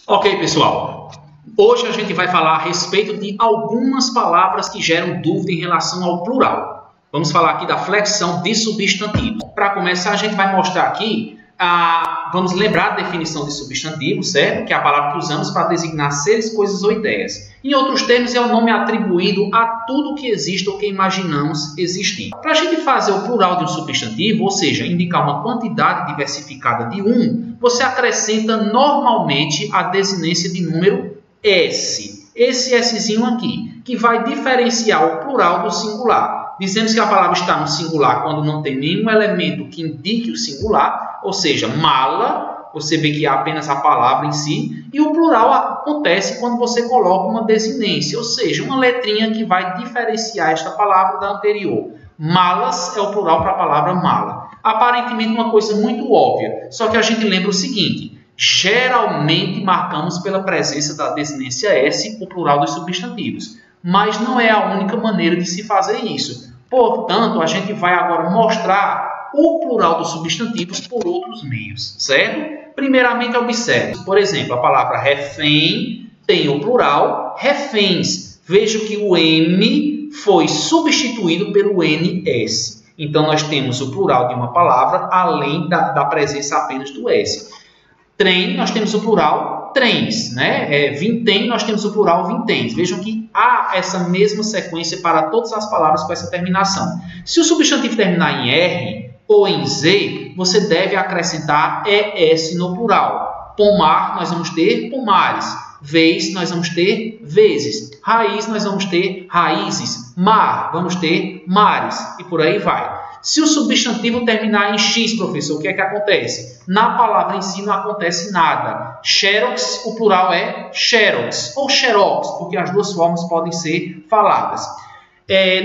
Ok, pessoal. Hoje a gente vai falar a respeito de algumas palavras que geram dúvida em relação ao plural. Vamos falar aqui da flexão de substantivos. Para começar, a gente vai mostrar aqui, vamos lembrar a definição de substantivo, certo? Que é a palavra que usamos para designar seres, coisas ou ideias. Em outros termos, é o nome atribuído a tudo que existe ou que imaginamos existir. Para a gente fazer o plural de um substantivo, ou seja, indicar uma quantidade diversificada de um, você acrescenta normalmente a desinência de número S. Esse Szinho aqui, que vai diferenciar o plural do singular. Dizemos que a palavra está no singular quando não tem nenhum elemento que indique o singular, ou seja, mala, você vê que há apenas a palavra em si, e o plural acontece quando você coloca uma desinência, ou seja, uma letrinha que vai diferenciar esta palavra da anterior. Malas é o plural para a palavra mala. Aparentemente uma coisa muito óbvia, só que a gente lembra o seguinte: geralmente marcamos pela presença da desinência S o plural dos substantivos, mas não é a única maneira de se fazer isso. Portanto, a gente vai agora mostrar o plural dos substantivos por outros meios, certo? Primeiramente, observe, por exemplo, a palavra refém tem o plural reféns. Veja que o M foi substituído pelo NS. Então, nós temos o plural de uma palavra além da presença apenas do S. Trem, nós temos o plural trens, né? Vintém, nós temos o plural vinténs. Vejam que há essa mesma sequência para todas as palavras com essa terminação. Se o substantivo terminar em R ou em Z, você deve acrescentar ES no plural. Pomar, nós vamos ter pomares. Vez, nós vamos ter vezes. Raiz, nós vamos ter raízes. Mar, vamos ter mares. E por aí vai. Se o substantivo terminar em X, professor, o que é que acontece? Na palavra em si não acontece nada. Xerox, o plural é xerox ou xerox, porque as duas formas podem ser faladas.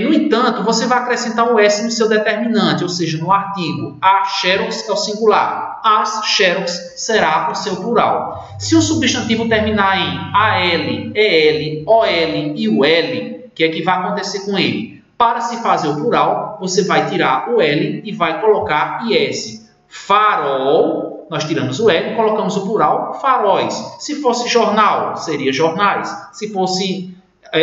No entanto, você vai acrescentar o S no seu determinante, ou seja, no artigo. A xerox é o singular. As xerox será o seu plural. Se o substantivo terminar em AL, EL, OL e UL, o que é que vai acontecer com ele? Para se fazer o plural, você vai tirar o L e vai colocar IS. Farol, nós tiramos o L e colocamos o plural faróis. Se fosse jornal, seria jornais. Se fosse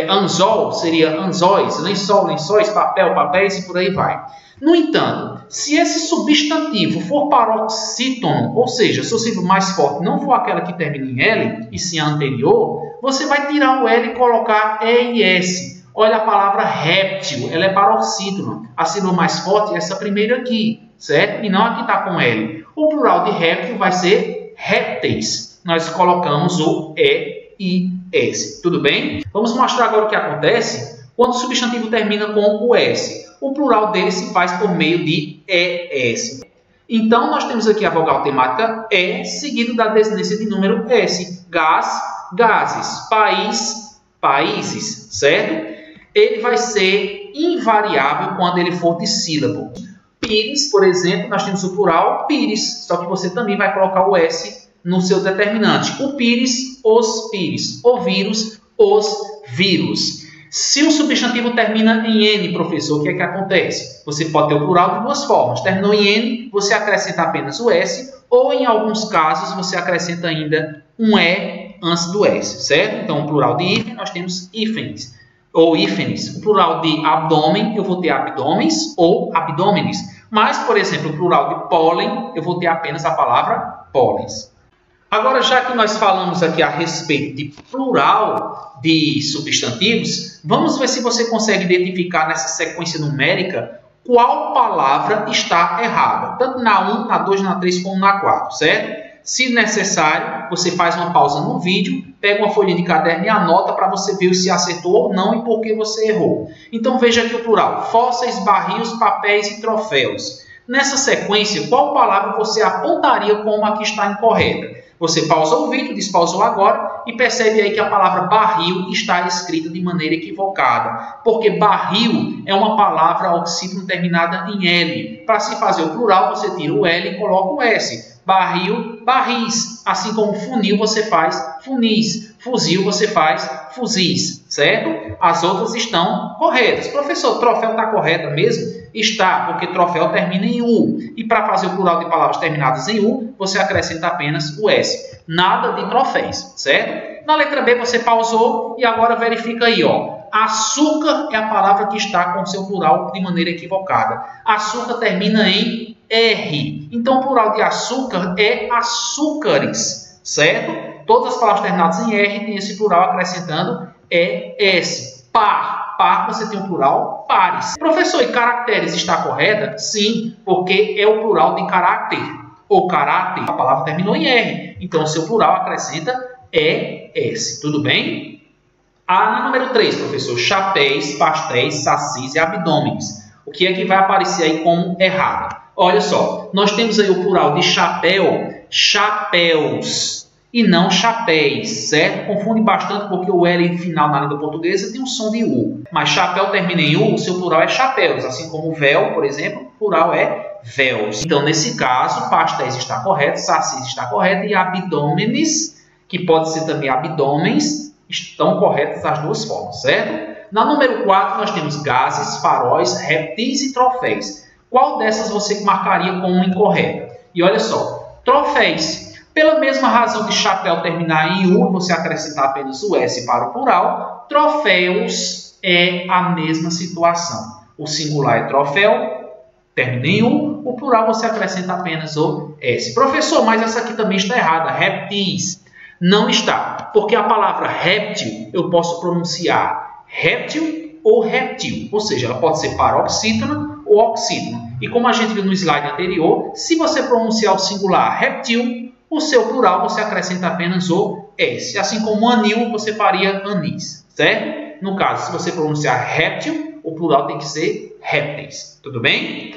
anzol, seria anzóis. Lençol, lençóis, papel, papéis e por aí vai. No entanto, se esse substantivo for paroxítono, ou seja, se o sílabo mais forte não for aquela que termina em L, e sim a anterior, você vai tirar o L e colocar EIS. Olha a palavra réptil, ela é paroxítona. A sílaba mais forte é essa primeira aqui, certo? E não a que está com L. O plural de réptil vai ser répteis. Nós colocamos o E-I-S. Tudo bem? Vamos mostrar agora o que acontece quando o substantivo termina com o S. O plural dele se faz por meio de ES. Então, nós temos aqui a vogal temática E, seguido da desinência de número S. Gás, gases. País, países, certo? Ele vai ser invariável quando ele for de sílabo. Pires, por exemplo, nós temos o plural pires, só que você também vai colocar o S no seu determinante. O pires, os pires. O vírus, os vírus. Se o substantivo termina em N, professor, o que é que acontece? Você pode ter o plural de duas formas. Terminou em N, você acrescenta apenas o S, ou em alguns casos você acrescenta ainda um E antes do S, certo? Então, o plural de hífen, nós temos hífenes. Ou hífenes. O plural de abdômen, eu vou ter abdômenes ou abdômenes. Mas, por exemplo, o plural de pólen, eu vou ter apenas a palavra pólens. Agora, já que nós falamos aqui a respeito de plural de substantivos, vamos ver se você consegue identificar nessa sequência numérica qual palavra está errada. Tanto na 1, na 2, na 3 como na 4, certo? Se necessário, você faz uma pausa no vídeo, pega uma folha de caderno e anota para você ver se acertou ou não e por que você errou. Então veja aqui o plural: fósseis, barris, papéis e troféus. Nessa sequência, qual palavra você apontaria como a que está incorreta? Você pausou o vídeo, despausou agora e percebe aí que a palavra barril está escrita de maneira equivocada. Porque barril é uma palavra oxítono terminada em L. Para se fazer o plural, você tira o L e coloca o S. Barril, barris. Assim como funil, você faz funis. Fuzil, você faz fuzis, certo? As outras estão corretas. Professor, troféu está correta mesmo? Está, porque troféu termina em U. E para fazer o plural de palavras terminadas em U, você acrescenta apenas o S. Nada de troféus, certo? Na letra B você pausou e agora verifica aí, ó. Açúcar é a palavra que está com o seu plural de maneira equivocada. Açúcar termina em R. Então, o plural de açúcar é açúcares, certo? Todas as palavras terminadas em R têm esse plural acrescentando ES. Par. Par, você tem o plural pares. Professor, e caracteres está correta? Sim, porque é o plural de caráter. Ou caráter, a palavra terminou em R. Então, o seu plural acrescenta ES. Tudo bem? Na número 3, professor. Chapéus, pastéis, sacis e abdômenes. O que é que vai aparecer aí como errado? Olha só, nós temos aí o plural de chapéu, chapéus, e não chapéus, certo? Confunde bastante porque o L final na língua portuguesa tem um som de U. Mas chapéu termina em U, o seu plural é chapéus, assim como véu, por exemplo, o plural é véus. Então, nesse caso, pastéis está correto, sacis está correto e abdômenes, que pode ser também abdômenes, estão corretas as duas formas, certo? Na número 4, nós temos gases, faróis, répteis e troféus. Qual dessas você marcaria como incorreta? E olha só, troféus. Pela mesma razão de chapéu terminar em U, você acrescentar apenas o S para o plural, troféus é a mesma situação. O singular é troféu, termina em U, o plural você acrescenta apenas o S. Professor, mas essa aqui também está errada, répteis. Não está, porque a palavra réptil eu posso pronunciar réptil ou réptil, ou seja, ela pode ser paroxítona ou oxítona. E como a gente viu no slide anterior, se você pronunciar o singular réptil, o seu plural você acrescenta apenas o S. Assim como anil, você faria anis, certo? No caso, se você pronunciar réptil, o plural tem que ser répteis. Tudo bem?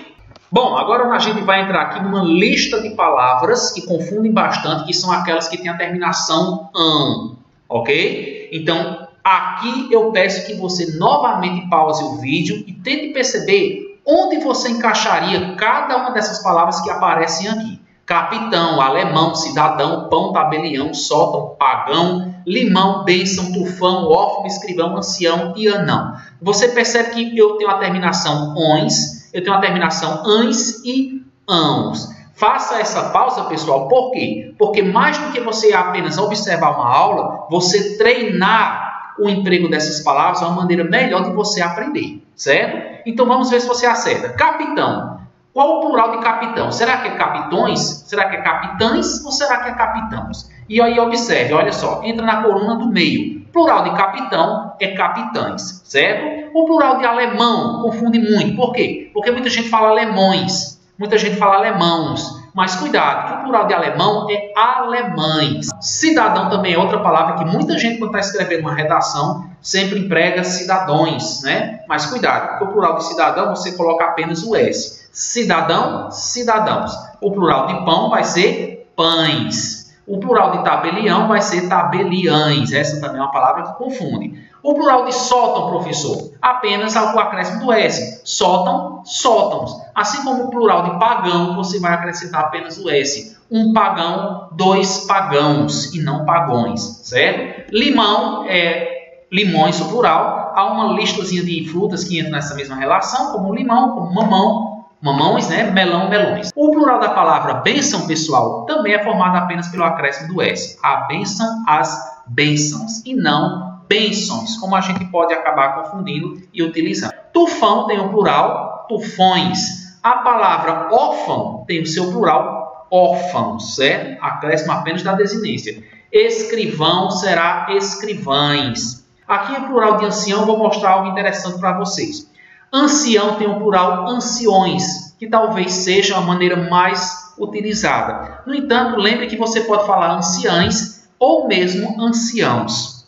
Bom, agora a gente vai entrar aqui numa lista de palavras que confundem bastante, que são aquelas que têm a terminação -ão, ok? Então, aqui eu peço que você novamente pause o vídeo e tente perceber onde você encaixaria cada uma dessas palavras que aparecem aqui. Capitão, alemão, cidadão, pão, tabelião, sótão, pagão, limão, bênção, tufão, órfão, escrivão, ancião e anão. Você percebe que eu tenho a terminação ons, eu tenho a terminação ans e ãos. Faça essa pausa, pessoal, por quê? Porque mais do que você apenas observar uma aula, você treinar o emprego dessas palavras é uma maneira melhor de você aprender, certo? Então vamos ver se você acerta. Capitão. Qual o plural de capitão? Será que é capitões? Será que é capitães? Ou será que é capitãos? E aí observe, olha só, entra na coluna do meio. Plural de capitão é capitães, certo? O plural de alemão confunde muito. Por quê? Porque muita gente fala alemões, muita gente fala alemãos. Mas cuidado, que o plural de alemão é alemães. Cidadão também é outra palavra que muita gente, quando está escrevendo uma redação, sempre emprega cidadões, né? Mas cuidado, porque o plural de cidadão você coloca apenas o S. Cidadão, cidadãos. O plural de pão vai ser pães. O plural de tabelião vai ser tabeliães. Essa também é uma palavra que confunde. O plural de sótão, professor, apenas o acréscimo do S. Sótão, sótãos. Assim como o plural de pagão, você vai acrescentar apenas o S. Um pagão, dois pagãos e não pagões, certo? Limão é limões, o plural. Há uma listazinha de frutas que entram nessa mesma relação, como limão, como mamão. Mamões, né? Melão, melões. O plural da palavra bênção, pessoal, também é formado apenas pelo acréscimo do S. A bênção, as bênçãos e não bênçãos, como a gente pode acabar confundindo e utilizando. Tufão tem o plural tufões. A palavra órfão tem o seu plural órfãos, certo? Acréscimo apenas da desinência. Escrivão será escrivães. Aqui o plural de ancião, eu vou mostrar algo interessante para vocês. Ancião tem o plural anciões, que talvez seja a maneira mais utilizada. No entanto, lembre que você pode falar anciães ou mesmo anciãos.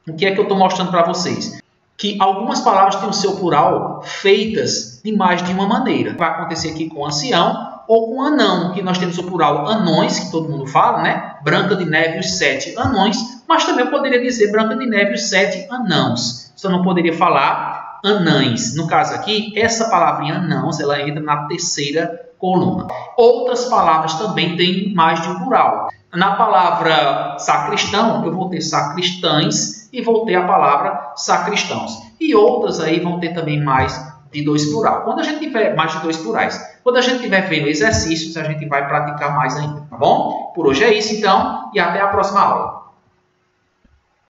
O que é que eu estou mostrando para vocês? Que algumas palavras têm o seu plural feitas de mais de uma maneira. Vai acontecer aqui com ancião ou com anão, que nós temos o plural anões, que todo mundo fala, né? Branca de Neve e os 7 anões, mas também eu poderia dizer Branca de Neve e os 7 anãos. Só não poderia falar anães. No caso aqui, essa palavrinha anãos, ela entra na terceira coluna. Outras palavras também têm mais de um plural. Na palavra sacristão, eu vou ter sacristães e vou ter a palavra sacristãos. E outras aí vão ter também mais de dois plural. Quando a gente tiver mais de dois plurais, quando a gente estiver vendo exercícios, a gente vai praticar mais ainda, tá bom? Por hoje é isso, então, e até a próxima aula.